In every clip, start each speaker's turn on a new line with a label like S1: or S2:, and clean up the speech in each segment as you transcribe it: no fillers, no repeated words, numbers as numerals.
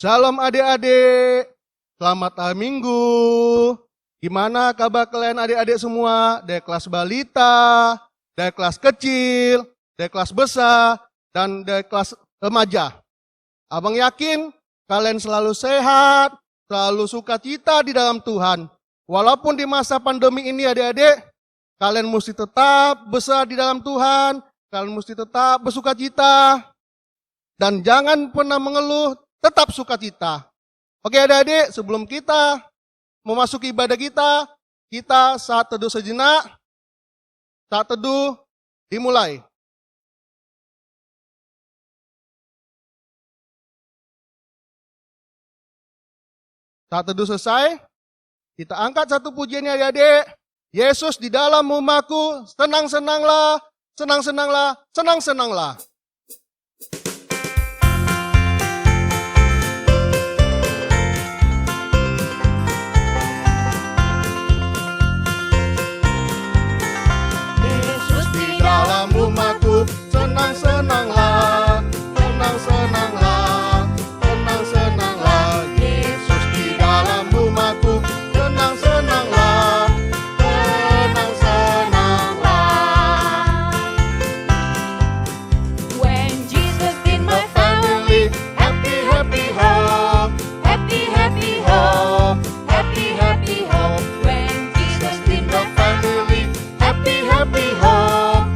S1: Shalom adik-adik, selamat hari Minggu. Gimana kabar kalian adik-adik semua? Dari kelas balita, dari kelas kecil, dari kelas besar, dan dari kelas remaja. Abang yakin kalian selalu sehat, selalu sukacita di dalam Tuhan. Walaupun di masa pandemi ini adik-adik, kalian mesti tetap besar di dalam Tuhan, kalian mesti tetap bersukacita, dan jangan pernah mengeluh, tetap sukacita. Oke adik-adik, sebelum kita memasuki ibadah kita saat teduh sejenak. Saat teduh dimulai. Saat teduh selesai, kita angkat satu pujiannya adik-adik. Yesus di dalam rumahku, senang-senanglah, senang-senanglah, senang-senanglah. Rumahku, senang-senanglah, senang-senanglah, senang-senanglah. Yesus di dalam rumahku, senang-senanglah, senang-senanglah.
S2: When Jesus in my family,
S1: happy, happy home,
S2: happy, happy home, happy, happy home. When Jesus in my family,
S1: happy, happy home.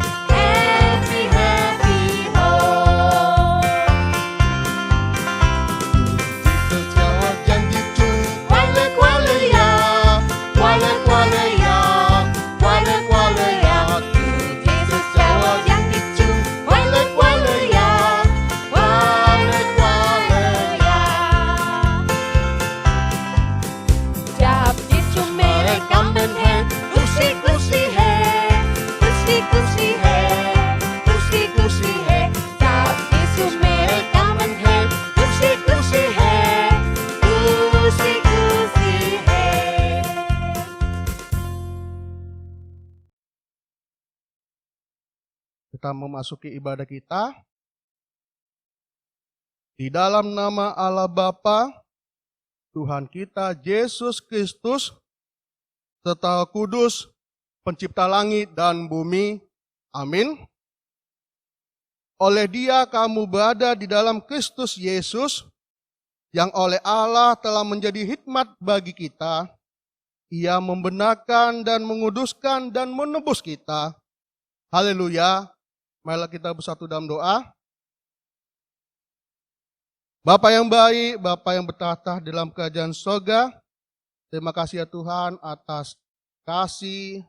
S1: Kita memasuki ibadah kita. Di dalam nama Allah Bapa, Tuhan kita Yesus Kristus, serta Kudus, pencipta langit dan bumi. Amin. Oleh Dia kamu berada di dalam Kristus Yesus, yang oleh Allah telah menjadi hikmat bagi kita. Ia membenarkan dan menguduskan dan menebus kita. Haleluya. Marilah kita bersatu dalam doa. Bapa yang baik, Bapa yang bertahta dalam kerajaan surga, terima kasih ya Tuhan atas kasih,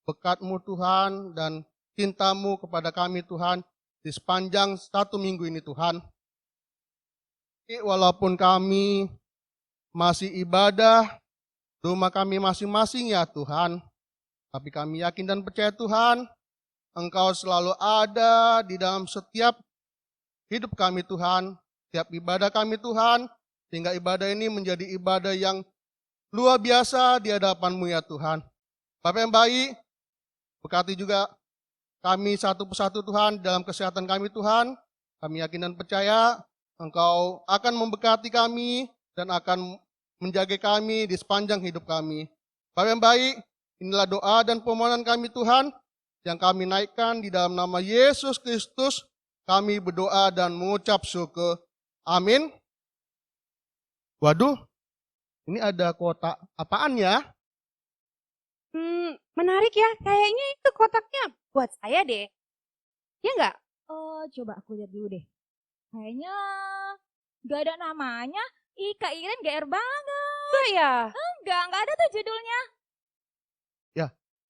S1: berkat-Mu Tuhan, dan cinta-Mu kepada kami Tuhan, di sepanjang 1 minggu ini Tuhan. Walaupun kami masih ibadah, rumah kami masing-masing ya Tuhan, tapi kami yakin dan percaya Tuhan, Engkau selalu ada di dalam setiap hidup kami Tuhan, setiap ibadah kami Tuhan, sehingga ibadah ini menjadi ibadah yang luar biasa di hadapan-Mu ya Tuhan. Bapa yang baik, berkati juga kami satu persatu Tuhan dalam kesehatan kami Tuhan. Kami yakin dan percaya Engkau akan memberkati kami dan akan menjaga kami di sepanjang hidup kami. Bapa yang baik, inilah doa dan permohonan kami Tuhan, yang kami naikkan di dalam nama Yesus Kristus, kami berdoa dan mengucap syukur. Amin. Waduh, ini ada kotak apaan ya?
S2: Menarik ya. Kayaknya itu kotaknya buat saya deh. Ya nggak? Coba aku lihat dulu deh. Kayaknya nggak ada namanya. Ih, Kak Iren GR banget. Enggak ya? Enggak ada tuh judulnya.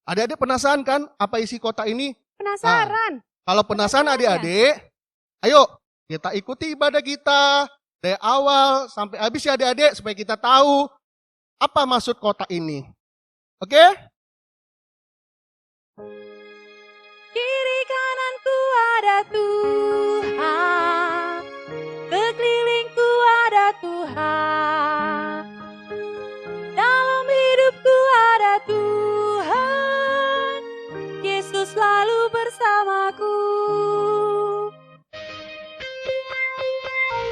S1: Adik-adik penasaran kan apa isi kotak ini?
S2: Penasaran?
S1: Kalau penasaran adik-adik, ayo kita ikuti ibadah kita dari awal sampai habis ya adik-adik, supaya kita tahu apa maksud kotak ini. Oke?
S2: Kiri kananku ada Tuhan, sekelilingku ada Tuhan, dalam hidupku ada Tuhan, Yesus selalu bersamaku.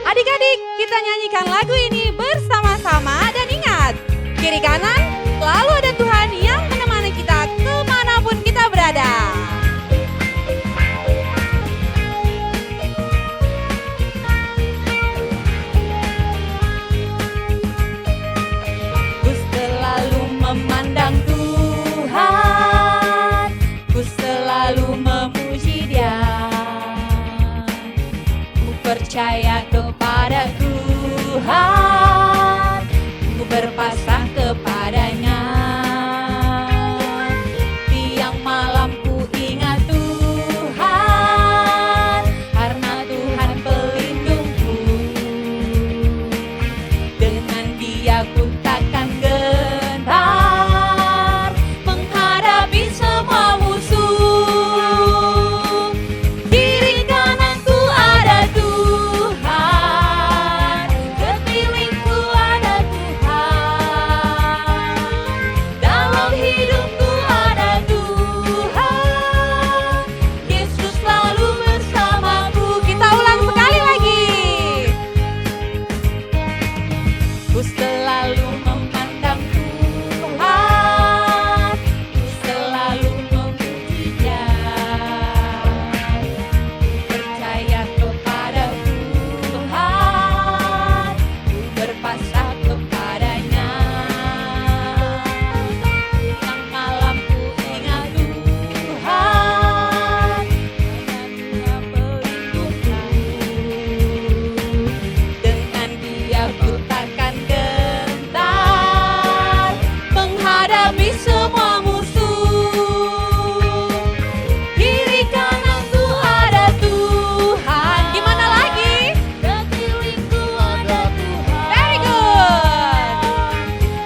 S2: Adik-adik, kita
S3: kita nyanyikan lagu ini bersama-sama dan ingat, kiri kanan selalu ada Tuhan yang menemani kita kemanapun kita berada. Ku selalu memandang Tuhan, ku selalu memuji Dia. Ku percaya kepada Tuhan, ku berpasrah kepadanya. Tiang malam ku ingat Tuhan, karena Tuhan pelindungku. Dengan Dia ku takkan gentar menghadapi semua musuh. Kiri kananku ada Tuhan, sekelilingku ada Tuhan, dalam hidupku ada Tuhan, Yesus selalu bersamaku. Kita ulang sekali lagi. Ku selalu memandang Tuhan, ku selalu memuji Dia. Ku percaya kepada Tuhan, ku berpasrah kepadanya. Siang malam ku ingat Tuhan, karena Dia pelindungku. Dengan Dia ku takkan gentar menghadapi semua musuh. Kiri kananku ada Tuhan. Gimana lagi? Sekelilingku ada Tuhan. Very good.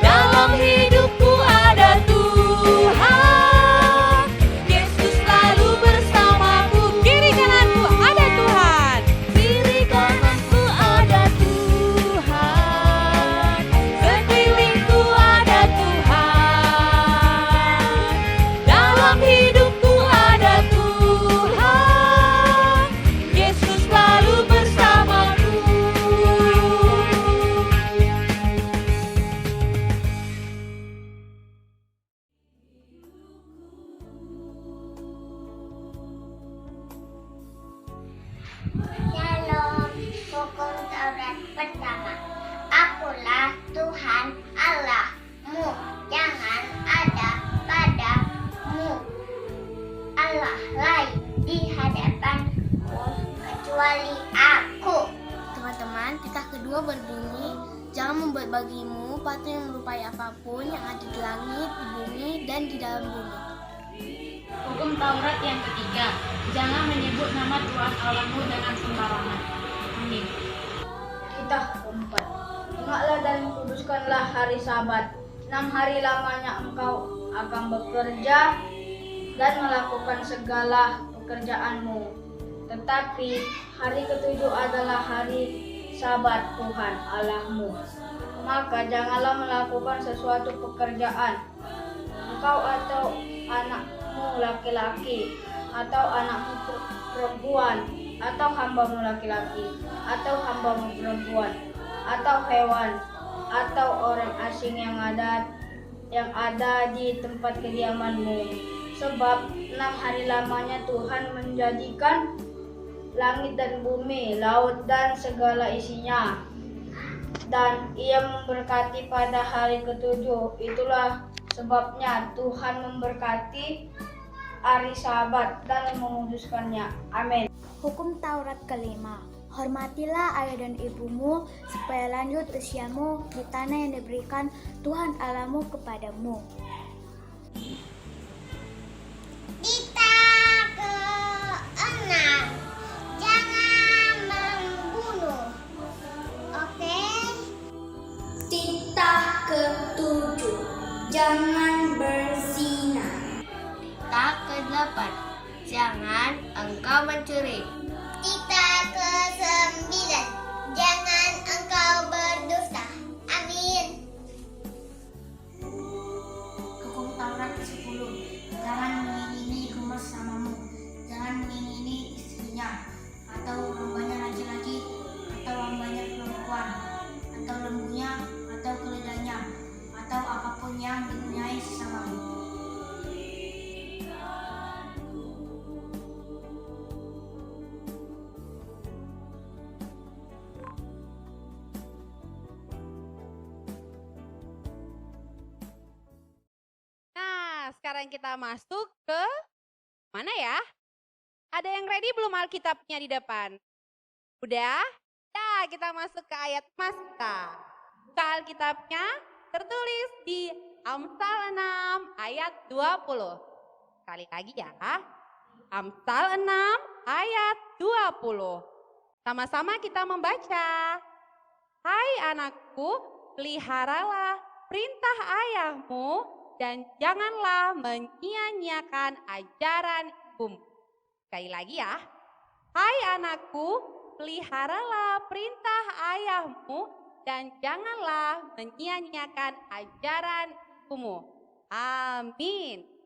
S3: Dalam hidupku ada Tuhan, Yesus selalu bersamaku. Kiri kananku ada Tuhan, kiri kananku ada Tuhan, sekelilingku ada Tuhan, dalam hidupku ada Tuhan, Yesus selalu bersamaku.
S4: Shalom, hukum Taurat pertama. Akulah Tuhan Allahmu, jangan ada padamu Allah lain di hadapanku kecuali aku.
S5: Teman-teman, titah kedua berbunyi, jangan membuat bagimu patung yang menyerupai apapun yang ada di langit, di bumi, dan di dalam bumi.
S6: Hukum Taurat yang ketiga, jangan menyebut nama Tuhan Allahmu dengan sembarangan. Amin.
S7: Titah keempat, ingatlah dan kuduskanlah hari Sabat. 6 hari lamanya engkau akan bekerja dan melakukan segala pekerjaanmu. Tetapi hari ketujuh adalah hari Sabat Tuhan Allahmu. Maka janganlah melakukan sesuatu pekerjaan, engkau atau anakmu laki-laki, atau anakmu perempuan, atau hambamu laki-laki, atau hambamu perempuan, atau hewan, atau orang asing yang ada di tempat kediamanmu. Sebab 6 hari lamanya Tuhan menjadikan langit dan bumi, laut dan segala isinya, dan Ia memberkati pada hari ketujuh. Itulah sebabnya Tuhan memberkati hari Sabat dan menguduskannya. Amin.
S5: Hukum Taurat kelima, hormatilah ayah dan ibumu supaya lanjut usiamu di tanah yang diberikan Tuhan Allahmu kepadamu.
S4: Titah keenam, jangan membunuh. Oke?
S5: Titah ketujuh, jangan berzina.
S4: Titah ke-8, jangan engkau mencuri. Titah ke-9, jangan engkau berdusta. Amin.
S5: Hukum Taurat 10, jangan mengingini rumah samamu, jangan mengingini istrinya, atau hambanya laki-laki, atau hambanya perempuan,
S7: menyayangi sesamamu.
S3: Nah, sekarang kita masuk ke mana ya? Ada yang ready belum Alkitabnya di depan? Udah? Ya, kita masuk ke ayat Mas kita. Buka Alkitabnya, tertulis di Amsal 6 ayat 20. Sekali lagi ya. Amsal 6 ayat 20. Sama-sama kita membaca. Hai anakku, peliharalah perintah ayahmu dan janganlah menyia-nyiakan ajaran ibumu. Sekali lagi ya. Hai anakku, peliharalah perintah ayahmu dan janganlah menyia-nyiakan ajaran ibumu. Amin.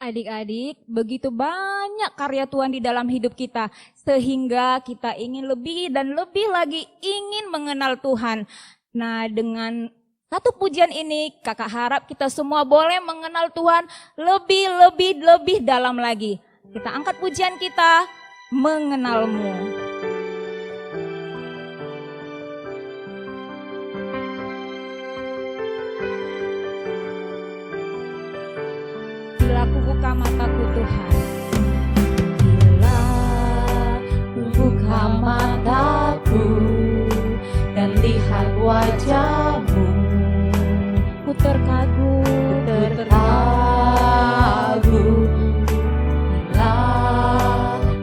S2: Adik-adik, begitu banyak karya Tuhan di dalam hidup kita, sehingga kita ingin lebih dan lebih lagi ingin mengenal Tuhan. Nah, dengan satu pujian ini, kakak harap kita semua boleh mengenal Tuhan lebih dalam lagi. Kita angkat pujian kita, Mengenalmu. Bila ku buka mataku Tuhan,
S3: Bila ku buka mataku dan lihat wajah-Mu,
S2: ku terkagum,
S3: terkagum. Bila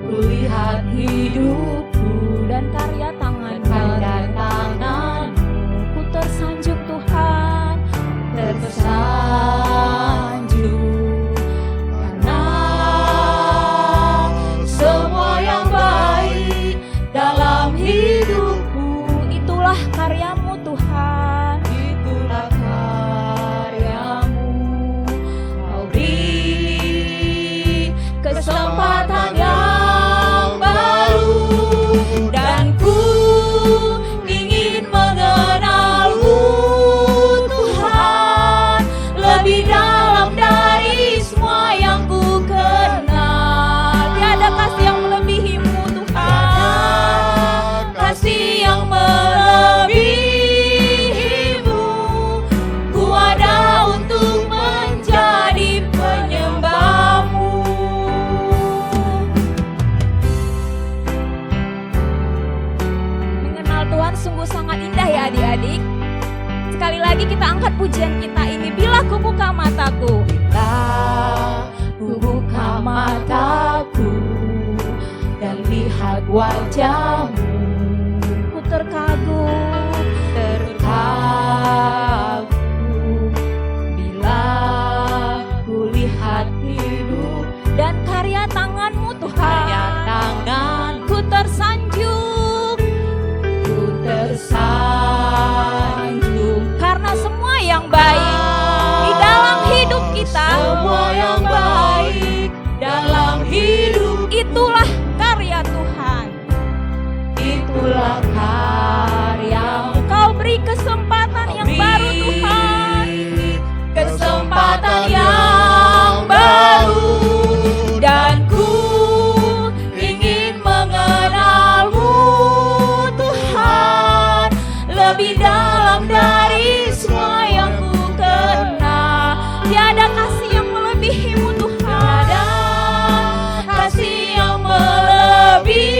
S3: ku lihat hidupku
S2: dan karya tangan-Mu, ku tersanjung Tuhan,
S3: tersanjung karena semua yang baik dalam hidupku,
S2: itulah karya-Mu Tuhan.
S3: itulah karya-Mu. Kau beri kesempatan yang baru dan ku ingin mengenal-Mu Tuhan lebih dalam dari semua yang ku kenal.
S2: Tiada kasih yang melebihi-Mu Tuhan.
S3: Kasih yang melebihi-Mu, ku ada untuk menjadi penyembah-Mu.
S2: Mengenal Tuhan sungguh sangat indah ya adik-adik. Sekali lagi kita angkat pujian kita ini, bila ku buka mataku.
S3: Bila ku buka mataku dan lihat wajah-Mu,
S2: Ku terkagum,
S3: terkagum. Bila ku lihat hidup
S2: dan karya tangan-Mu Tuhan.
S3: karya tangan,
S2: Ku tersanjung,
S3: ku tersanjung
S2: karena semua yang baik di dalam hidup kita,
S3: semua yang baik dalam hidup,
S2: itulah karya Tuhan.
S3: itulah karya-Mu.
S2: Kau beri kesempatan yang baru Tuhan,
S3: Kesempatan yang baru dan ku ingin mengenal-Mu Tuhan lebih dalam dari semua yang ku kenal.
S2: tiada kasih yang melebihi-Mu Tuhan.
S3: Ada kasih yang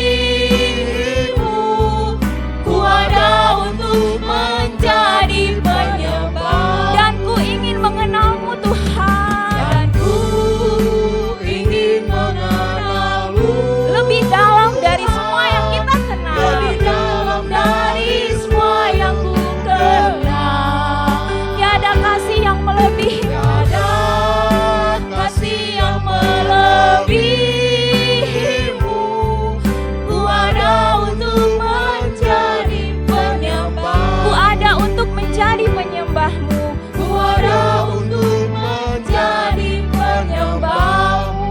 S3: melebihi-Mu, ku ada untuk menjadi penyembah.
S2: Dan ku ingin mengenal-Mu Tuhan,
S3: Dan ku ingin mengenal-Mu
S2: lebih dalam dari semua yang kita kenal.
S3: lebih dalam dari semua yang ku kenal.
S2: Tiada kasih yang melebihi-Mu.
S3: Ada kasih yang melebihi-Mu, ku ada untuk menjadi penyembah.
S2: Ku ada untuk menjadi penyembah-Mu.
S3: Ku ada untuk menjadi penyembah-Mu.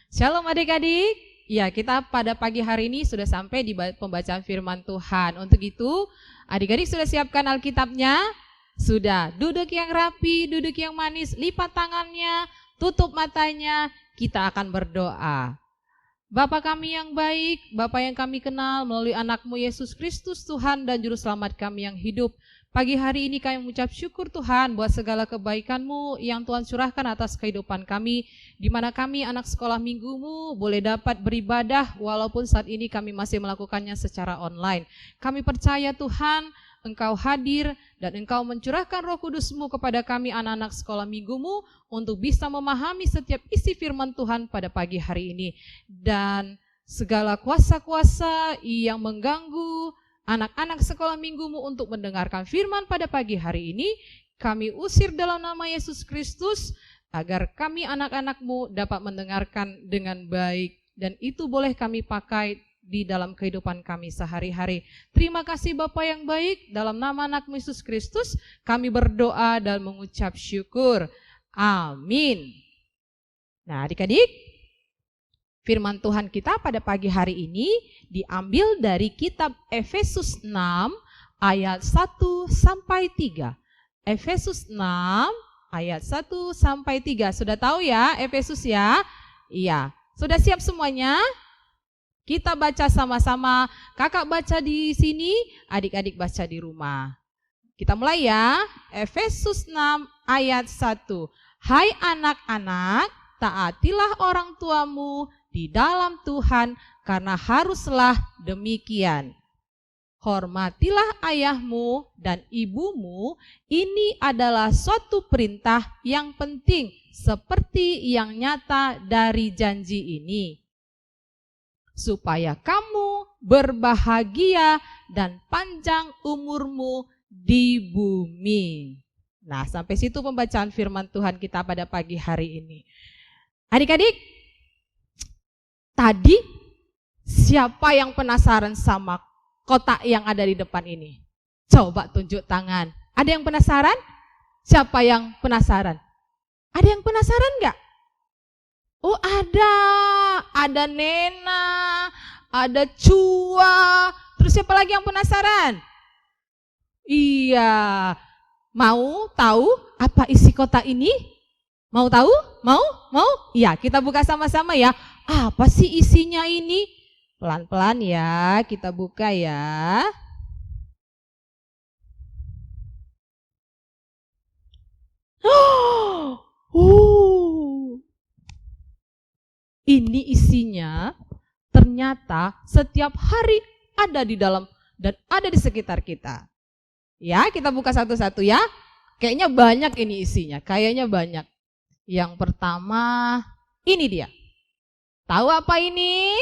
S8: Shalom adik-adik. Ya, kita pada pagi hari ini sudah sampai di pembacaan firman Tuhan. Untuk itu, adik-adik sudah siapkan Alkitabnya? Sudah. Duduk yang rapi, duduk yang manis, lipat tangannya, tutup matanya, kita akan berdoa. Bapa kami yang baik, Bapa yang kami kenal melalui anak-Mu Yesus Kristus Tuhan dan Juru Selamat kami yang hidup. Pagi hari ini kami mengucap syukur Tuhan buat segala kebaikan-Mu yang Tuhan curahkan atas kehidupan kami, di mana kami anak sekolah minggu-Mu boleh dapat beribadah walaupun saat ini kami masih melakukannya secara online. Kami percaya Tuhan, Engkau hadir dan Engkau mencurahkan Roh Kudus-Mu kepada kami anak-anak sekolah minggu-Mu untuk bisa memahami setiap isi firman Tuhan pada pagi hari ini. Dan segala kuasa-kuasa yang mengganggu anak-anak sekolah minggu-Mu untuk mendengarkan firman pada pagi hari ini, kami usir dalam nama Yesus Kristus, agar kami anak-anak-Mu dapat mendengarkan dengan baik, dan itu boleh kami pakai di dalam kehidupan kami sehari-hari. Terima kasih Bapa yang baik, dalam nama anak Yesus Kristus kami berdoa dan mengucap syukur. Amin. Nah adik-adik, firman Tuhan kita pada pagi hari ini diambil dari kitab Efesus 6 ayat 1 sampai 3. Efesus 6 ayat 1 sampai 3. Sudah tahu ya Efesus ya? Iya. Sudah siap semuanya? Kita baca sama-sama. Kakak baca di sini, adik-adik baca di rumah. Kita mulai ya. Efesus 6 ayat 1. Hai anak-anak, taatilah orang tuamu di dalam Tuhan, karena haruslah demikian. Hormatilah ayahmu dan ibumu, ini adalah suatu perintah yang penting, seperti yang nyata dari janji ini. Supaya kamu berbahagia dan panjang umurmu di bumi. Nah, sampai situ pembacaan firman Tuhan kita pada pagi hari ini. Adik-adik, tadi siapa yang penasaran sama kotak yang ada di depan ini? Coba tunjuk tangan. Ada yang penasaran? Siapa yang penasaran? Ada yang penasaran enggak? Oh ada. Ada Nena, ada Cua. Terus siapa lagi yang penasaran? Iya. Mau tahu apa isi kotak ini? Mau tahu? Mau? Iya, kita buka sama-sama ya. Apa sih isinya ini? Pelan-pelan ya, kita buka ya. Ini isinya ternyata setiap hari ada di dalam dan ada di sekitar kita. Ya, kita buka satu-satu ya. Kayaknya banyak ini isinya, kayaknya banyak. Yang pertama, ini dia. Tahu apa ini?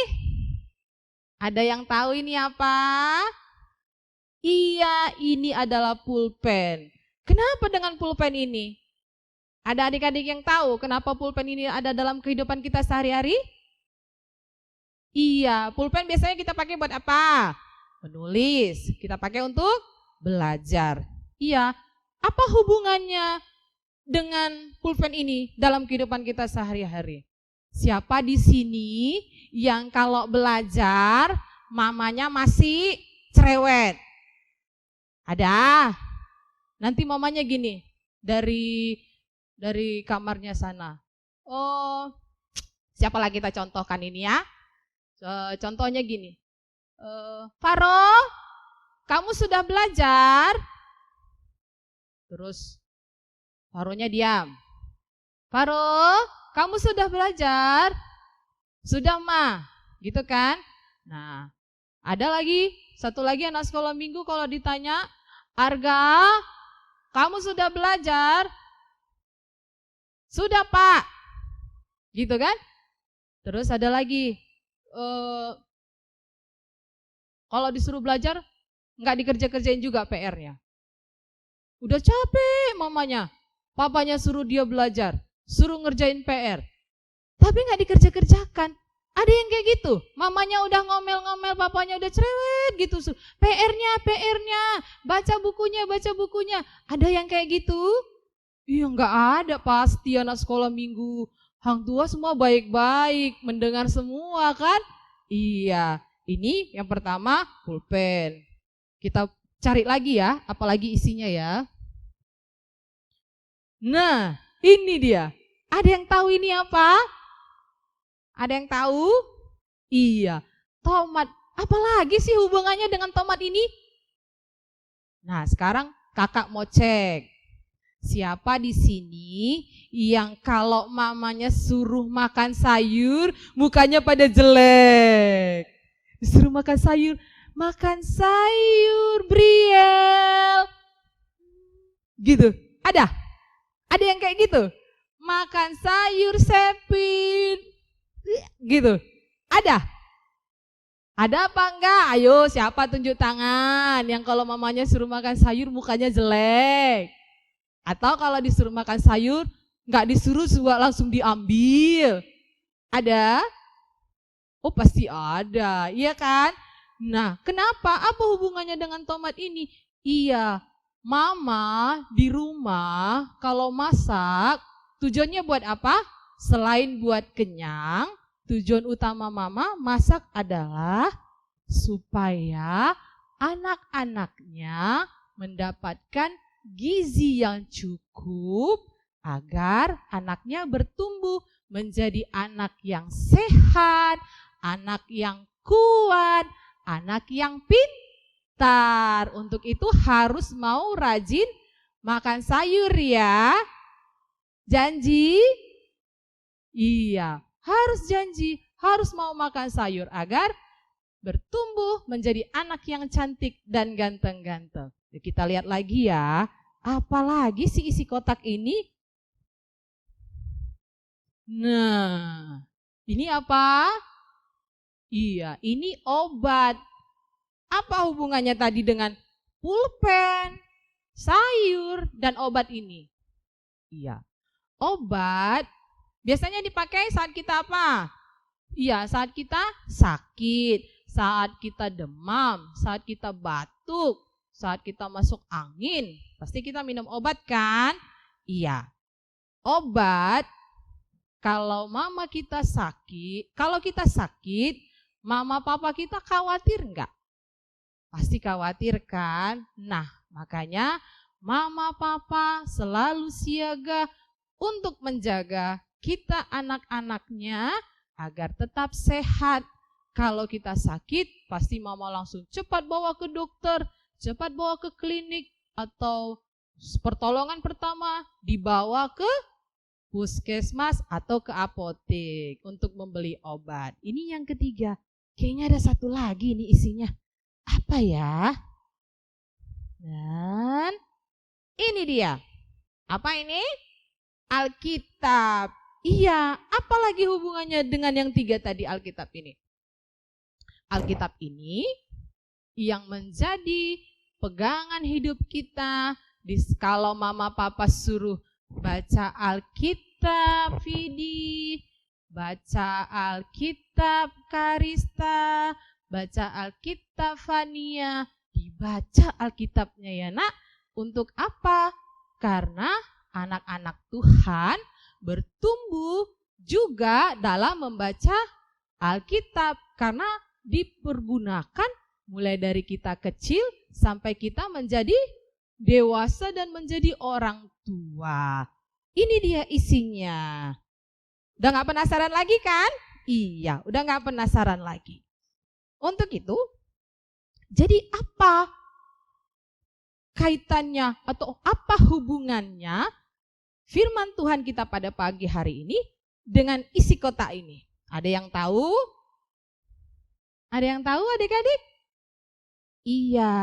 S8: Ada yang tahu ini apa? Iya, ini adalah pulpen. Kenapa dengan pulpen ini? Ada adik-adik yang tahu kenapa pulpen ini ada dalam kehidupan kita sehari-hari? Iya, pulpen biasanya kita pakai buat apa? Menulis. Kita pakai untuk belajar. Iya, apa hubungannya dengan pulpen ini dalam kehidupan kita sehari-hari? Siapa di sini yang kalau belajar mamanya masih cerewet? Ada. Nanti mamanya gini, dari kamarnya sana. Oh, siapa lagi kita contohkan ini ya? Contohnya gini. Faro, kamu sudah belajar? Terus Faronya diam. Faro, kamu sudah belajar? Sudah Ma, gitu kan? Nah, ada lagi, satu lagi anak sekolah minggu kalau ditanya, Arga, kamu sudah belajar? Sudah Pak, gitu kan? Terus ada lagi, kalau disuruh belajar, nggak dikerja-kerjain juga PR-nya. Udah capek mamanya, papanya suruh dia belajar, suruh ngerjain PR, tapi nggak dikerja-kerjakan. Ada yang kayak gitu, mamanya udah ngomel-ngomel, papanya udah cerewet gitu, PR-nya, baca bukunya. Ada yang kayak gitu? Iya nggak ada, pasti anak sekolah minggu. Hang tua semua baik-baik, mendengar semua kan? Iya, ini yang pertama pulpen. Kita cari lagi ya, apalagi isinya ya. Nah, ini dia. Ada yang tahu ini apa? Ada yang tahu? Iya, tomat. Apalagi sih hubungannya dengan tomat ini? Nah, sekarang kakak mau cek. Siapa di sini yang kalau mamanya suruh makan sayur, mukanya pada jelek? Disuruh makan sayur Briel. Gitu, ada? Ada yang kayak gitu? Makan sayur Sepin. Gitu, ada? Ada apa enggak? Ayo siapa tunjuk tangan yang kalau mamanya suruh makan sayur mukanya jelek. Atau kalau disuruh makan sayur, nggak disuruh juga langsung diambil. Ada? Oh pasti ada, iya kan? Nah, kenapa? Apa hubungannya dengan tomat ini? Iya, mama di rumah kalau masak tujuannya buat apa? Selain buat kenyang, tujuan utama mama masak adalah supaya anak-anaknya mendapatkan gizi yang cukup agar anaknya bertumbuh menjadi anak yang sehat, anak yang kuat, anak yang pintar. Untuk itu harus mau rajin makan sayur ya. Janji? Iya, harus janji, harus mau makan sayur agar bertumbuh menjadi anak yang cantik dan ganteng-ganteng. Kita lihat lagi ya, apalagi sih isi kotak ini? Nah, ini apa? Iya, ini obat. Apa hubungannya tadi dengan pulpen, sayur, dan obat ini? Iya, obat biasanya dipakai saat kita apa? Iya, saat kita sakit, saat kita demam, saat kita batuk, saat kita masuk angin. Pasti kita minum obat kan? Iya, obat. Kalau mama kita sakit, kalau kita sakit, mama papa kita khawatir enggak? Pasti khawatir kan? Nah, makanya mama papa selalu siaga untuk menjaga kita anak-anaknya agar tetap sehat. Kalau kita sakit, pasti mama langsung cepat bawa ke dokter, cepat bawa ke klinik, atau pertolongan pertama dibawa ke puskesmas atau ke apotek untuk membeli obat. Ini yang ketiga. Kayaknya ada satu lagi nih isinya. Apa ya? Dan ini dia. Apa ini? Alkitab. Iya, apa lagi hubungannya dengan yang tiga tadi Alkitab ini? Alkitab ini yang menjadi pegangan hidup kita. Kalau mama papa suruh baca Alkitab, Vidi, baca Alkitab, Karista, baca Alkitab, Fania, dibaca Alkitabnya ya nak. Untuk apa? Karena anak-anak Tuhan bertumbuh juga dalam membaca Alkitab. Karena dipergunakan mulai dari kita kecil sampai kita menjadi dewasa dan menjadi orang tua. Ini dia isinya. Udah gak penasaran lagi kan? Iya, udah gak penasaran lagi. Untuk itu, jadi apa kaitannya atau apa hubungannya firman Tuhan kita pada pagi hari ini dengan isi kotak ini? Ada yang tahu? Ada yang tahu adik-adik? Iya.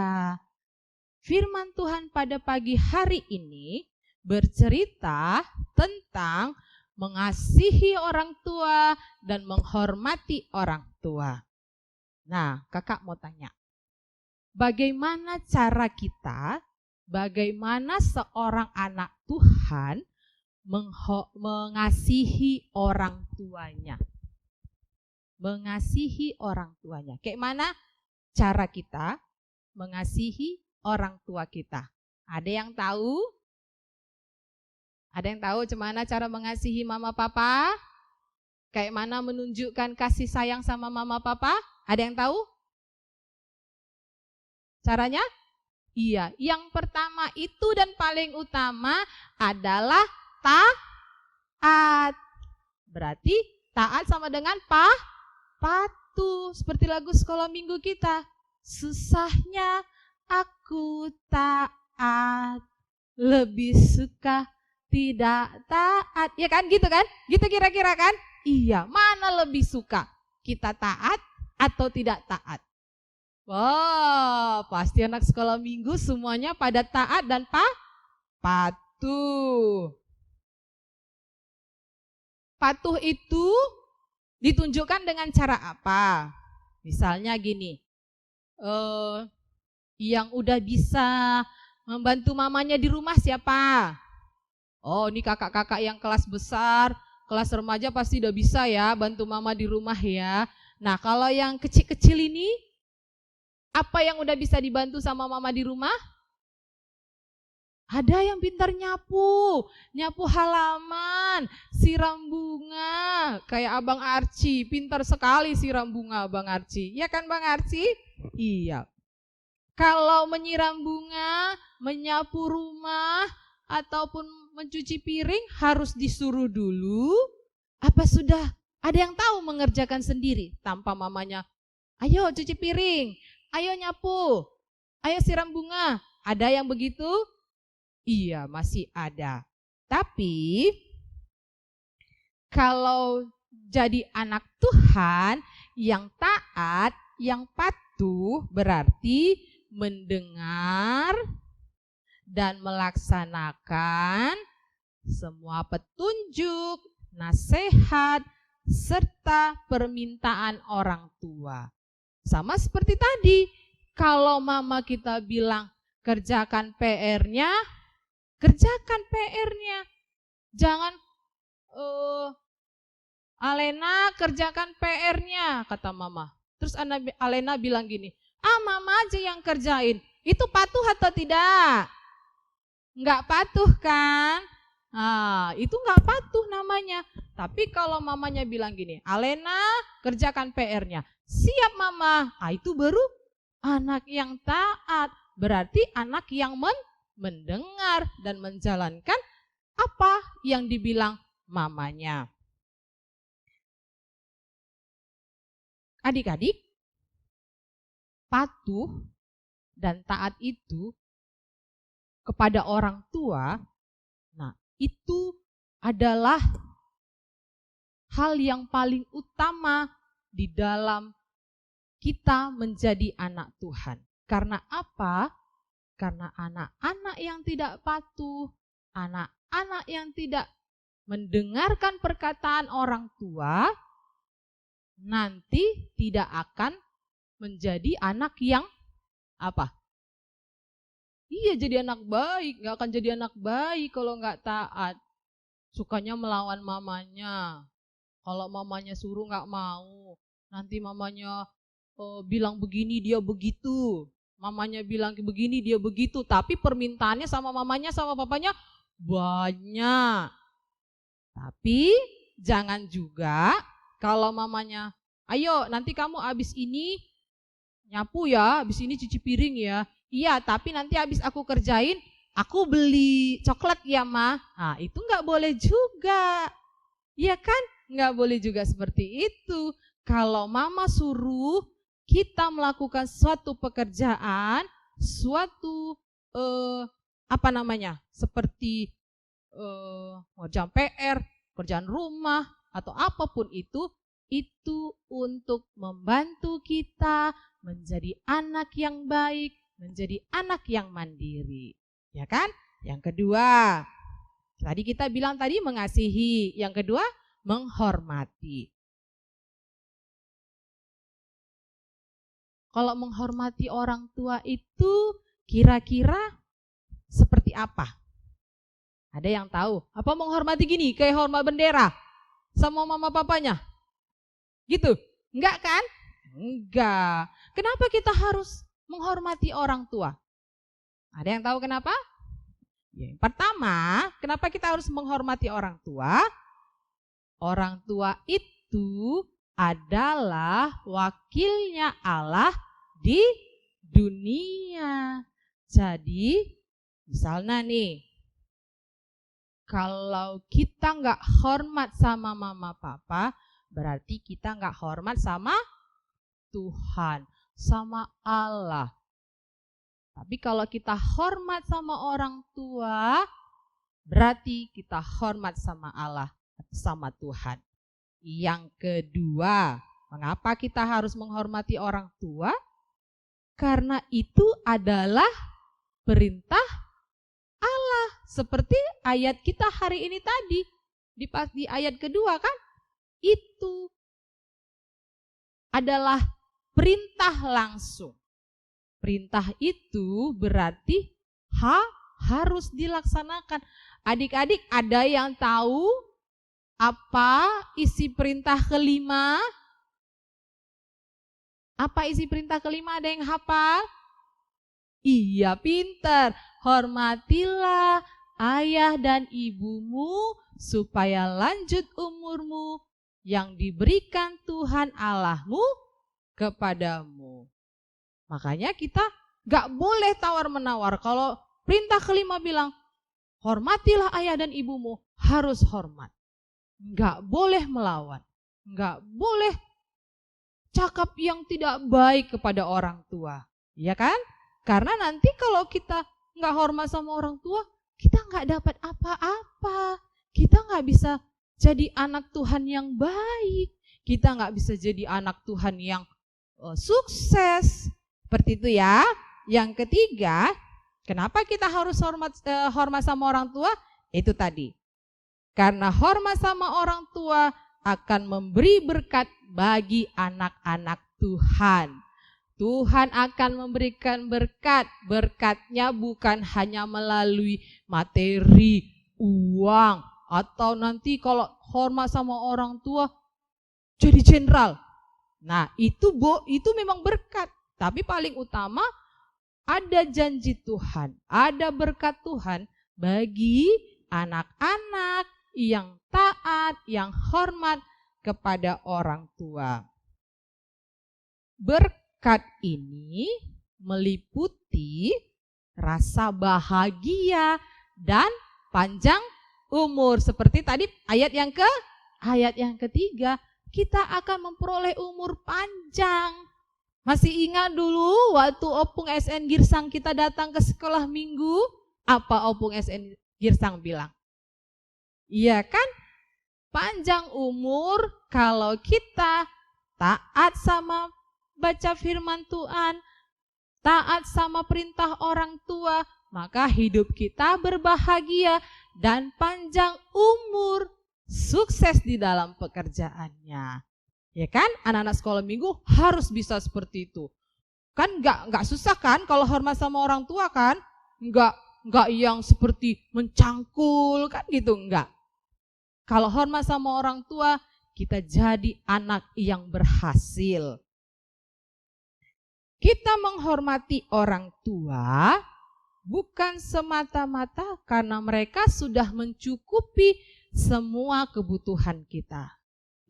S8: Firman Tuhan pada pagi hari ini bercerita tentang mengasihi orang tua dan menghormati orang tua. Nah, kakak mau tanya, bagaimana cara kita, bagaimana seorang anak Tuhan mengasihi orang tuanya? Mengasihi orang tuanya. Kayak mana cara kita mengasihi orang tua kita? Ada yang tahu? Ada yang tahu gimana cara mengasihi mama papa? Kayak mana menunjukkan kasih sayang sama mama papa? Ada yang tahu? Caranya? Iya, yang pertama itu dan paling utama adalah taat. Berarti taat sama dengan patuh. Seperti lagu sekolah minggu kita. Susahnya aku taat, lebih suka tidak taat. Ya kan, gitu kan? Gitu kira-kira kan? Iya, mana lebih suka? Kita taat atau tidak taat? Wah, pasti anak sekolah minggu semuanya pada taat dan patuh. Patuh itu ditunjukkan dengan cara apa? Misalnya gini, yang udah bisa membantu mamanya di rumah siapa? Oh, ini kakak-kakak yang kelas besar, kelas remaja pasti udah bisa ya bantu mama di rumah ya. Nah, kalau yang kecil-kecil ini, apa yang udah bisa dibantu sama mama di rumah? Ada yang pintar nyapu halaman, siram bunga. Kayak Abang Arci, pintar sekali siram bunga Abang Arci. Ya kan Bang Arci? Iya. Kalau menyiram bunga, menyapu rumah, ataupun mencuci piring harus disuruh dulu. Apa sudah ada yang tahu mengerjakan sendiri tanpa mamanya? Ayo cuci piring, ayo nyapu, ayo siram bunga. Ada yang begitu? Iya, masih ada. Tapi kalau jadi anak Tuhan yang taat, yang patuh, berarti mendengar dan melaksanakan semua petunjuk, nasihat, serta permintaan orang tua. Sama seperti tadi, kalau mama kita bilang kerjakan PR-nya, kerjakan PR-nya. Jangan, Alena kerjakan PR-nya, kata mama. Terus Alena bilang gini, mama aja yang kerjain. Itu patuh atau tidak? Enggak patuh kan? Nah, itu enggak patuh namanya. Tapi kalau mamanya bilang gini, Alena kerjakan PR-nya. Siap mama. Itu baru anak yang taat. Berarti anak yang mendengar dan menjalankan apa yang dibilang mamanya. Adik-adik, patuh dan taat itu kepada orang tua, nah itu adalah hal yang paling utama di dalam kita menjadi anak Tuhan. Karena apa? Karena anak-anak yang tidak patuh, anak-anak yang tidak mendengarkan perkataan orang tua, nanti tidak akan menjadi anak yang apa? Iya, jadi anak baik, gak akan jadi anak baik kalau gak taat. Sukanya melawan mamanya. Kalau mamanya suruh gak mau, nanti mamanya bilang begini dia begitu. Mamanya bilang begini dia begitu, tapi permintaannya sama mamanya sama papanya banyak. Tapi jangan juga kalau mamanya, ayo nanti kamu abis ini nyapu ya, abis ini cuci piring ya. Iya, tapi nanti abis aku kerjain, aku beli coklat ya Ma. Nah itu nggak boleh juga. Iya kan? Nggak boleh juga seperti itu. Kalau mama suruh kita melakukan suatu pekerjaan, suatu seperti ngerjain PR, kerjaan rumah atau apapun itu untuk membantu kita menjadi anak yang baik, menjadi anak yang mandiri. Ya kan? Yang kedua, tadi kita bilang tadi mengasihi, yang kedua menghormati. Kalau menghormati orang tua itu kira-kira seperti apa? Ada yang tahu? Apa menghormati gini, kayak hormat bendera sama mama papanya? Gitu? Enggak kan? Enggak. Kenapa kita harus menghormati orang tua? Ada yang tahu kenapa? Yang pertama, kenapa kita harus menghormati orang tua? Orang tua itu adalah wakilnya Allah di dunia. Jadi, misalnya nih, kalau kita nggak hormat sama mama papa, berarti kita nggak hormat sama Tuhan, sama Allah. Tapi kalau kita hormat sama orang tua, berarti kita hormat sama Allah, sama Tuhan. Yang kedua, mengapa kita harus menghormati orang tua? Karena itu adalah perintah Allah. Seperti ayat kita hari ini tadi, di ayat kedua kan, itu adalah perintah langsung. Perintah itu berarti harus dilaksanakan. Adik-adik ada yang tahu apa isi perintah kelima? Apa isi perintah kelima, ada yang hafal? Iya, pinter. Hormatilah ayah dan ibumu supaya lanjut umurmu yang diberikan Tuhan Allahmu kepadamu. Makanya kita gak boleh tawar-menawar. Kalau perintah kelima bilang, hormatilah ayah dan ibumu, harus hormat. Gak boleh melawan. Gak boleh cakap yang tidak baik kepada orang tua. Ya kan? Karena nanti kalau kita gak hormat sama orang tua, kita gak dapat apa-apa. Kita gak bisa jadi anak Tuhan yang baik. Kita gak bisa jadi anak Tuhan yang sukses. Seperti itu ya. Yang ketiga, kenapa kita harus hormat sama orang tua? Itu tadi. Karena hormat sama orang tua akan memberi berkat bagi anak-anak Tuhan. Tuhan akan memberikan berkat. Berkatnya bukan hanya melalui materi, uang, atau nanti kalau hormat sama orang tua jadi jenderal. Nah, itu memang berkat. Tapi paling utama ada janji Tuhan, ada berkat Tuhan bagi anak-anak yang taat, yang hormat kepada orang tua. Berkat ini meliputi rasa bahagia dan panjang umur. Seperti tadi ayat yang ketiga, kita akan memperoleh umur panjang. Masih ingat dulu waktu Opung SN Girsang kita datang ke sekolah minggu, apa Opung SN Girsang bilang? Iya kan? Panjang umur kalau kita taat sama baca firman Tuhan, taat sama perintah orang tua, maka hidup kita berbahagia dan panjang umur, sukses di dalam pekerjaannya. Ya kan, anak-anak sekolah minggu harus bisa seperti itu. Kan nggak susah kan kalau hormat sama orang tua kan? Nggak yang seperti mencangkul kan gitu, nggak. Kalau hormat sama orang tua, kita jadi anak yang berhasil. Kita menghormati orang tua bukan semata-mata karena mereka sudah mencukupi semua kebutuhan kita.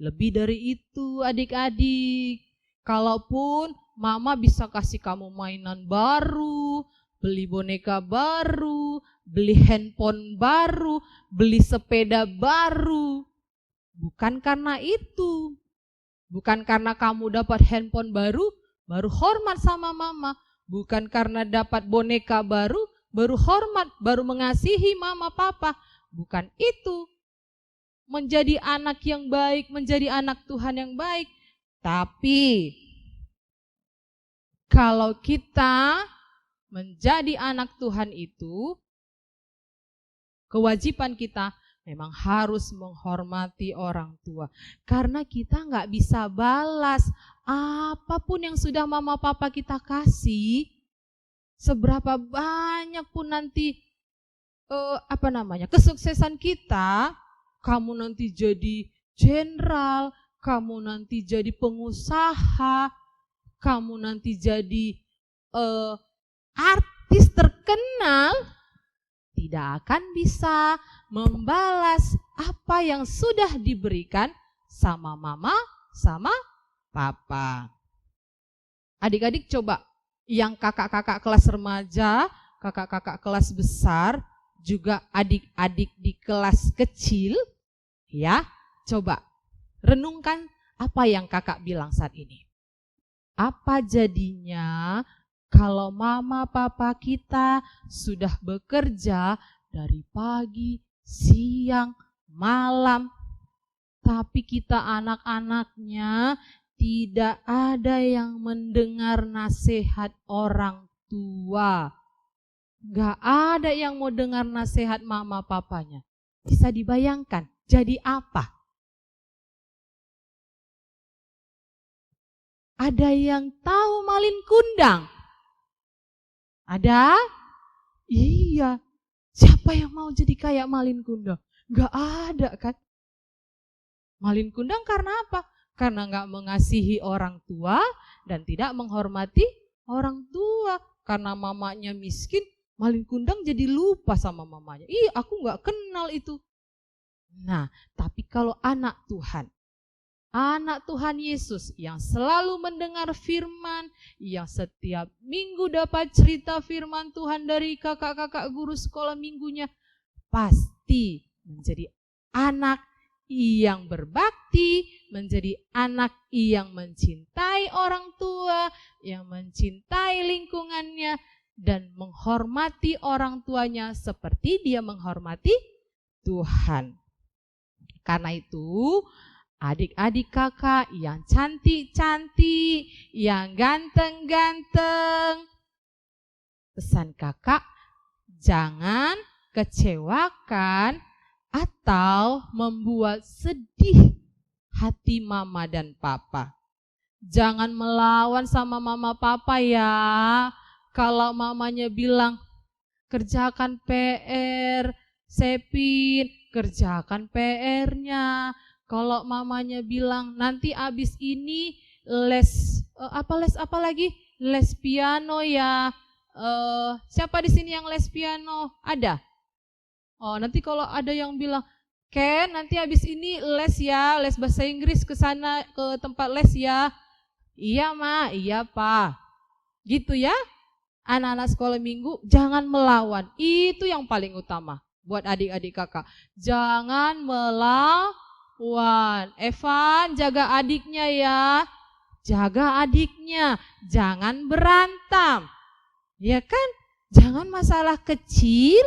S8: Lebih dari itu adik-adik, kalaupun mama bisa kasih kamu mainan baru, beli boneka baru, beli handphone baru, beli sepeda baru, bukan karena itu. Bukan karena kamu dapat handphone baru hormat sama mama. Bukan karena dapat boneka baru hormat, baru mengasihi mama papa. Bukan itu. Menjadi anak yang baik, menjadi anak Tuhan yang baik. Tapi kalau kita menjadi anak Tuhan itu, kewajiban kita memang harus menghormati orang tua. Karena kita nggak bisa balas apapun yang sudah mama papa kita kasih. Seberapa banyak pun nanti kesuksesan kita, kamu nanti jadi jenderal, kamu nanti jadi pengusaha, kamu nanti jadi artis terkenal, tidak akan bisa membalas apa yang sudah diberikan sama mama, sama papa. Adik-adik coba, yang kakak-kakak kelas remaja, kakak-kakak kelas besar, juga adik-adik di kelas kecil, ya, coba renungkan apa yang kakak bilang saat ini. Apa jadinya kalau mama papa kita sudah bekerja dari pagi, siang, malam, tapi kita anak-anaknya tidak ada yang mendengar nasihat orang tua. Gak ada yang mau dengar nasihat mama papanya. Bisa dibayangkan jadi apa? Ada yang tahu Malin Kundang? Ada? Iya. Siapa yang mau jadi kayak Malin Kundang? Gak ada kan? Malin Kundang karena apa? Karena nggak mengasihi orang tua dan tidak menghormati orang tua. Karena mamanya miskin, maling kundang jadi lupa sama mamanya. Ih, aku nggak kenal itu. Nah, tapi kalau anak Tuhan Yesus yang selalu mendengar firman, yang setiap minggu dapat cerita firman Tuhan dari kakak-kakak guru sekolah minggunya, pasti menjadi anak yang berbakti, menjadi anak yang mencintai orang tua, yang mencintai lingkungannya, dan menghormati orang tuanya seperti dia menghormati Tuhan. Karena itu, adik-adik kakak yang cantik-cantik, yang ganteng-ganteng, pesan kakak, jangan kecewakan atau membuat sedih hati mama dan papa. Jangan melawan sama mama papa ya. Kalau mamanya bilang, kerjakan PR, Sepin, kerjakan PR-nya. Kalau mamanya bilang, nanti abis ini les apa lagi? Les piano ya. Siapa di sini yang les piano? Ada? Oh, nanti kalau ada yang bilang, Ken, nanti habis ini les ya, les bahasa Inggris ke sana, ke tempat les ya. Iya, Ma, iya, Pa. Gitu ya. Anak-anak sekolah minggu, jangan melawan. Itu yang paling utama buat adik-adik kakak. Jangan melawan. Evan, jaga adiknya ya. Jaga adiknya, jangan berantem. Ya kan? Jangan masalah kecil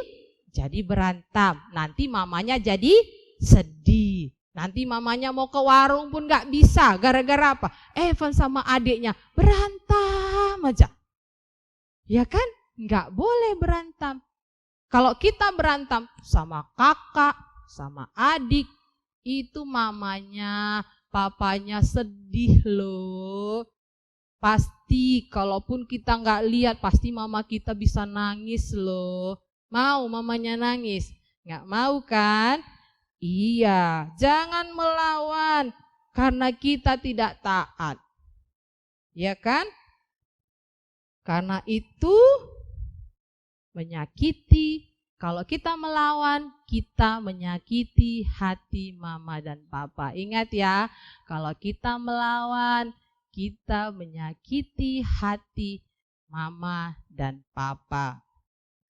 S8: jadi berantem, nanti mamanya jadi sedih. Nanti mamanya mau ke warung pun gak bisa, gara-gara apa? Evan sama adiknya berantem aja. Ya kan? Gak boleh berantem. Kalau kita berantem sama kakak, sama adik, itu mamanya, papanya sedih loh. Pasti, kalaupun kita gak lihat, pasti mama kita bisa nangis loh. Mau mamanya nangis? Nggak mau kan? Iya, jangan melawan karena kita tidak taat. Ya kan? Karena itu menyakiti. Kalau kita melawan, kita menyakiti hati mama dan papa. Ingat ya, kalau kita melawan, kita menyakiti hati mama dan papa.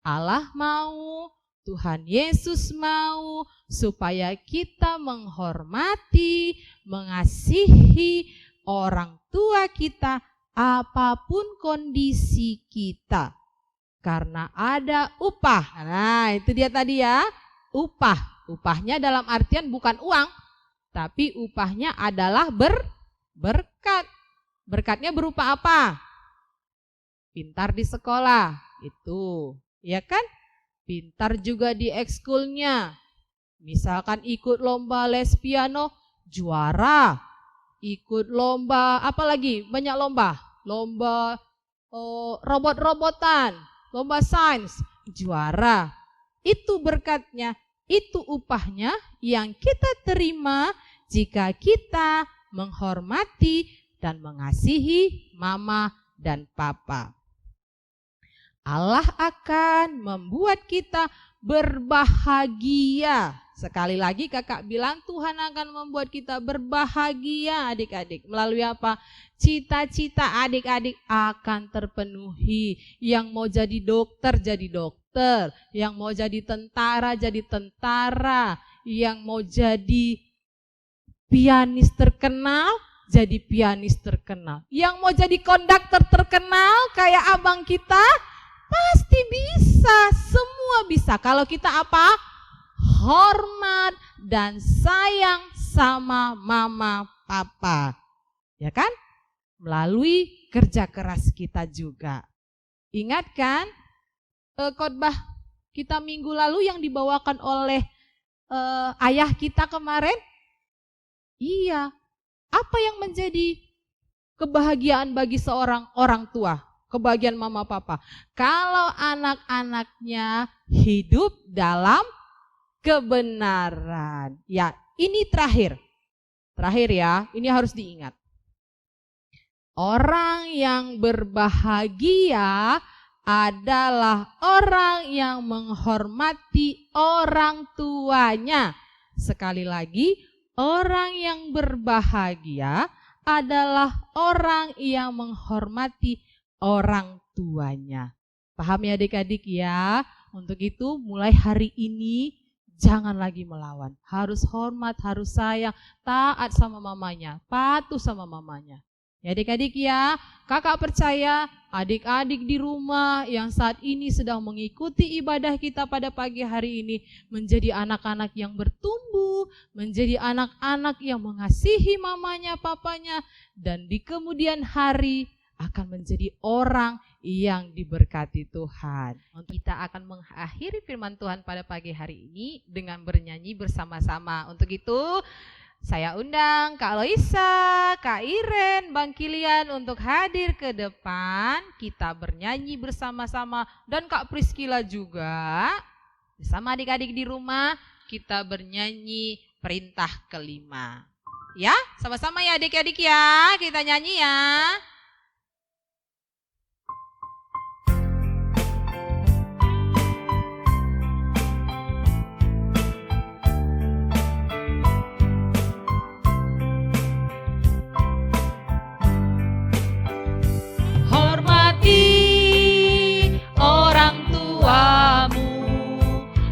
S8: Allah mau, Tuhan Yesus mau supaya kita menghormati, mengasihi orang tua kita apapun kondisi kita. Karena ada upah. Nah, itu dia tadi ya, upah. Upahnya dalam artian bukan uang, tapi upahnya adalah berkat. Berkatnya berupa apa? Pintar di sekolah, itu. Ya kan? Pintar juga di ekskulnya. Misalkan ikut lomba les piano, juara. Ikut lomba, apa lagi? Banyak lomba. Lomba robot-robotan, lomba sains, juara. Itu berkatnya, itu upahnya yang kita terima jika kita menghormati dan mengasihi mama dan papa. Allah akan membuat kita berbahagia. Sekali lagi kakak bilang Tuhan akan membuat kita berbahagia adik-adik. Melalui apa? Cita-cita adik-adik akan terpenuhi. Yang mau jadi dokter, jadi dokter. Yang mau jadi tentara, jadi tentara. Yang mau jadi pianis terkenal, jadi pianis terkenal. Yang mau jadi konduktor terkenal kayak abang kita, pasti bisa, semua bisa. Kalau kita apa? Hormat dan sayang sama mama papa. Ya kan? Melalui kerja keras kita juga. Ingat kan khotbah kita minggu lalu yang dibawakan oleh ayah kita kemarin? Iya. Apa yang menjadi kebahagiaan bagi seorang orang tua? Kebahagiaan mama papa. Kalau anak-anaknya hidup dalam kebenaran. Ya, ini terakhir. Terakhir ya, ini harus diingat. Orang yang berbahagia adalah orang yang menghormati orang tuanya. Sekali lagi, orang yang berbahagia adalah orang yang menghormati orang tuanya. Paham ya adik-adik ya? Untuk itu mulai hari ini jangan lagi melawan. Harus hormat, harus sayang, taat sama mamanya, patuh sama mamanya. Ya adik-adik ya, kakak percaya adik-adik di rumah yang saat ini sedang mengikuti ibadah kita pada pagi hari ini menjadi anak-anak yang bertumbuh, menjadi anak-anak yang mengasihi mamanya, papanya, dan di kemudian hari akan menjadi orang yang diberkati Tuhan. Kita akan mengakhiri firman Tuhan pada pagi hari ini dengan bernyanyi bersama-sama. Untuk itu saya undang Kak Loisa, Kak Iren, Bang Kilian untuk hadir ke depan. Kita bernyanyi bersama-sama dan Kak Priskila juga. Bersama adik-adik di rumah kita bernyanyi perintah kelima. Ya, sama-sama ya adik-adik ya, kita nyanyi ya.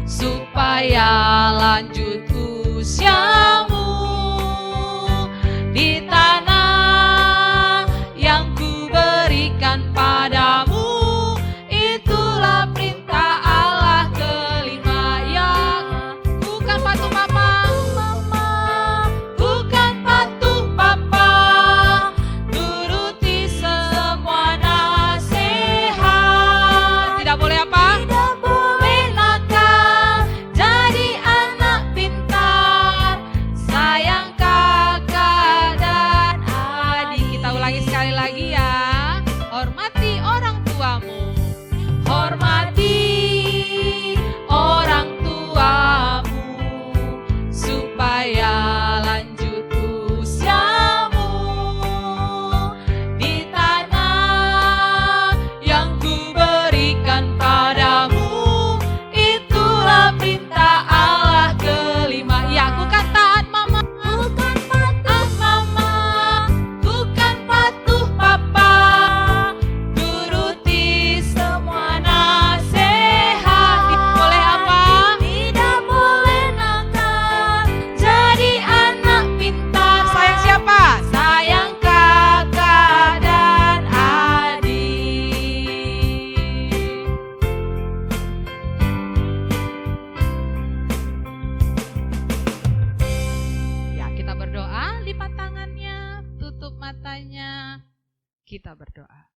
S8: Supaya lanjut usiamu di tanah yang ku berikan padamu. Itulah perintah Allah kelima. Ya, bukan patuh mama, bukan patuh papa, turuti semua nasihat. Tidak boleh apa? Kita berdoa.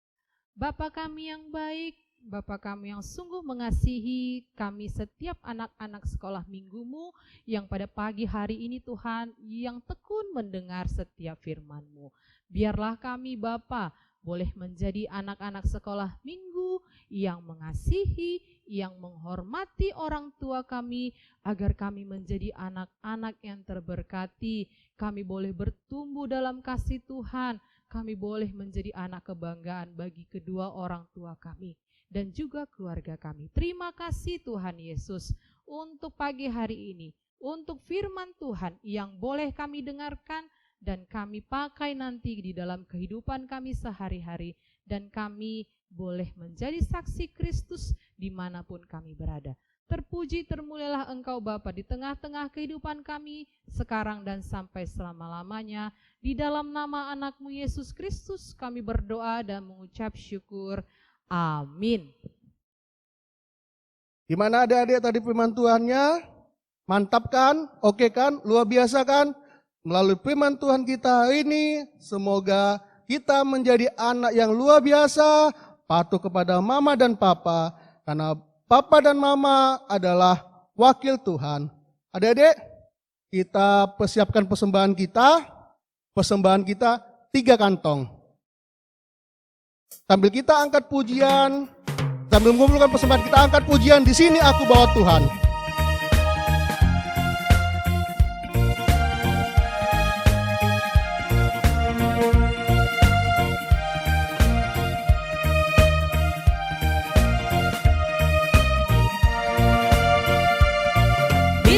S8: Bapa kami yang baik, Bapa kami yang sungguh mengasihi kami setiap anak-anak sekolah minggumu yang pada pagi hari ini Tuhan yang tekun mendengar setiap firman-Mu. Biarlah kami Bapa boleh menjadi anak-anak sekolah minggu yang mengasihi, yang menghormati orang tua kami agar kami menjadi anak-anak yang terberkati. Kami boleh bertumbuh dalam kasih Tuhan. Kami boleh menjadi anak kebanggaan bagi kedua orang tua kami dan juga keluarga kami. Terima kasih Tuhan Yesus untuk pagi hari ini, untuk firman Tuhan yang boleh kami dengarkan dan kami pakai nanti di dalam kehidupan kami sehari-hari. Dan kami boleh menjadi saksi Kristus dimanapun kami berada. Terpuji termulialah Engkau Bapa di tengah-tengah kehidupan kami sekarang dan sampai selama-lamanya. Di dalam nama anak-Mu Yesus Kristus kami berdoa dan mengucap syukur. Amin.
S1: Gimana adik-adik tadi firman Tuhannya? Mantap kan? Oke kan? Luar biasa kan? Melalui firman Tuhan kita hari ini, semoga kita menjadi anak yang luar biasa, patuh kepada mama dan papa, karena papa dan mama adalah wakil Tuhan. Adik-adik, kita persiapkan persembahan kita. Persembahan kita 3 kantong. Sambil kita angkat pujian, sambil mengumpulkan persembahan kita angkat pujian, di sini aku bawa Tuhan.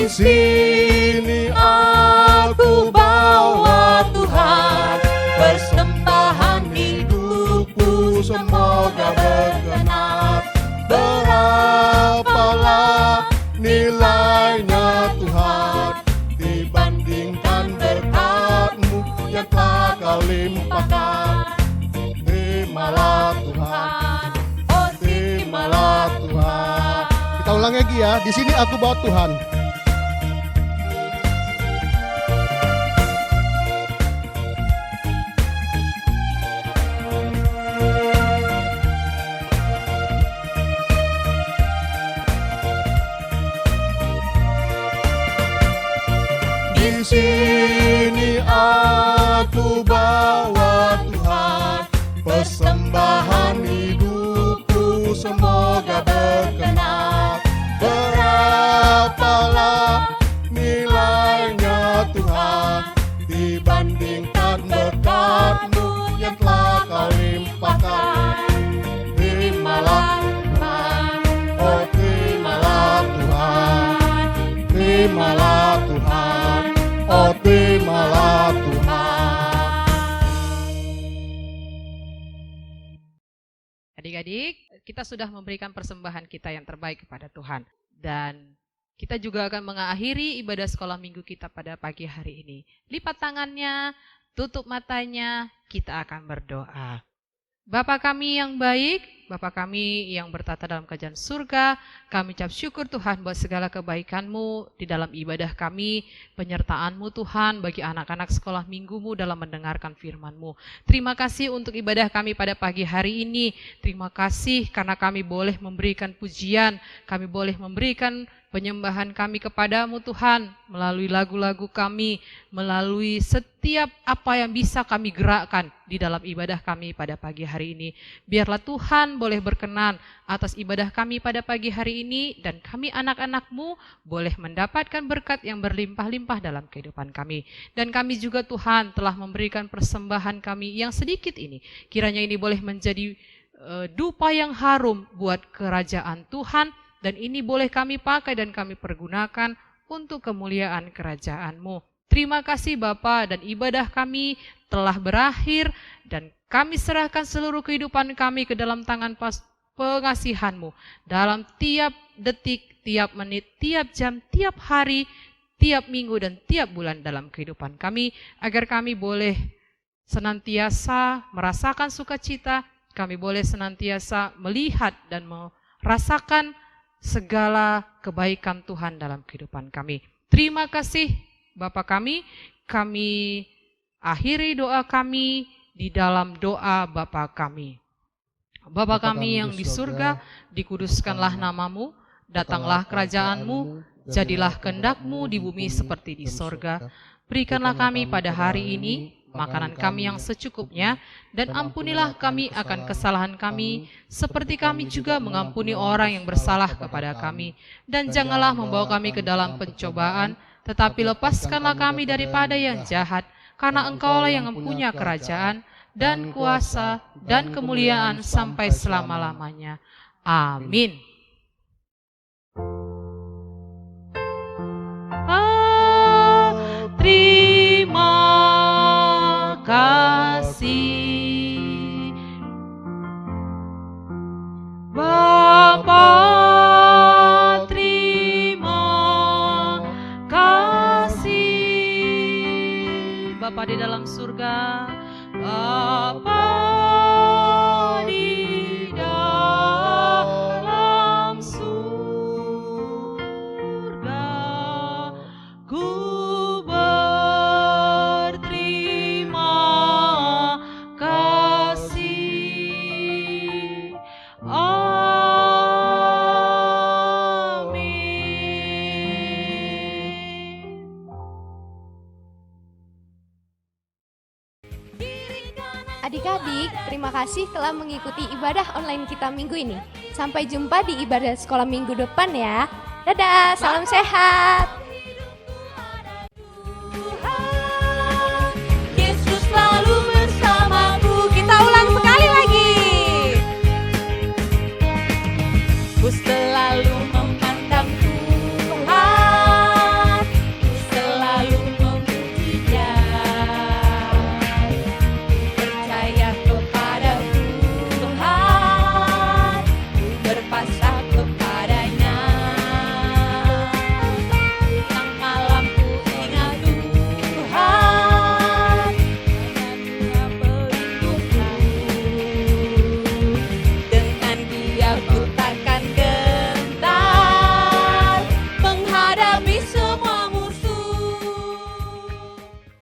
S1: sini aku bawa Tuhan, persembahan hidupku semoga berkenan. Berapalah nilainya Tuhan dibandingkan berkat-Mu yang telah Kau limpahkan. Terimalah Tuhan, oh terimalah Tuhan. Kita ulang lagi ya, di sini aku bawa Tuhan. Di sini aku bawa Tuhan, persembahan hidupku semoga berkenan. Berapalah nilainya Tuhan dibandingkan berkat-Mu yang telah Kau limpahkan. Terimalah Tuhan, oh terimalah Tuhan, terimalah Tuhan, oh terimalah Tuhan.
S8: Adik-adik, kita sudah memberikan persembahan kita yang terbaik kepada Tuhan. Dan kita juga akan mengakhiri ibadah sekolah minggu kita pada pagi hari ini. Lipat tangannya, tutup matanya, kita akan berdoa. Bapa kami yang baik, Bapa kami yang bertata dalam kerajaan surga, kami ucap syukur Tuhan buat segala kebaikan-Mu di dalam ibadah kami, penyertaan-Mu Tuhan bagi anak-anak sekolah minggu-Mu dalam mendengarkan firman-Mu. Terima kasih untuk ibadah kami pada pagi hari ini. Terima kasih karena kami boleh memberikan pujian, kami boleh memberikan penyembahan kami kepadamu Tuhan, melalui lagu-lagu kami, melalui setiap apa yang bisa kami gerakkan di dalam ibadah kami pada pagi hari ini. Biarlah Tuhan boleh berkenan atas ibadah kami pada pagi hari ini, dan kami anak-anak-Mu boleh mendapatkan berkat yang berlimpah-limpah dalam kehidupan kami. Dan kami juga Tuhan telah memberikan persembahan kami yang sedikit ini. Kiranya ini boleh menjadi dupa yang harum buat kerajaan Tuhan, dan ini boleh kami pakai dan kami pergunakan untuk kemuliaan kerajaan-Mu. Terima kasih Bapa, dan ibadah kami telah berakhir, dan kami serahkan seluruh kehidupan kami ke dalam tangan pengasihan-Mu. Dalam tiap detik, tiap menit, tiap jam, tiap hari, tiap minggu, dan tiap bulan dalam kehidupan kami, agar kami boleh senantiasa merasakan sukacita, kami boleh senantiasa melihat dan merasakan segala kebaikan Tuhan dalam kehidupan kami. Terima kasih Bapa kami akhiri doa kami di dalam doa Bapa kami. Bapa kami yang di surga, dikuduskanlah nama-Mu, datanglah kerajaan-Mu, jadilah kehendak-Mu di bumi seperti di sorga. Berikanlah kami pada hari ini makanan kami yang secukupnya, dan ampunilah kami akan kesalahan kami, seperti kami juga mengampuni orang yang bersalah kepada kami. Dan janganlah membawa kami ke dalam pencobaan, tetapi lepaskanlah kami daripada yang jahat, karena Engkaulah yang mempunyai kerajaan, dan kuasa, dan kemuliaan sampai selama-lamanya. Amin. Terima kasih Bapa, terima kasih Bapa di dalam surga, Bapa di dalam surga, ku berterima kasih. Amin.
S3: Adik-adik, terima kasih telah mengikuti ibadah online kita minggu ini. Sampai jumpa di ibadah sekolah minggu depan ya. Dadah, salam sehat. Yesus selalu bersamaku. Kita ulang sekali lagi. Ku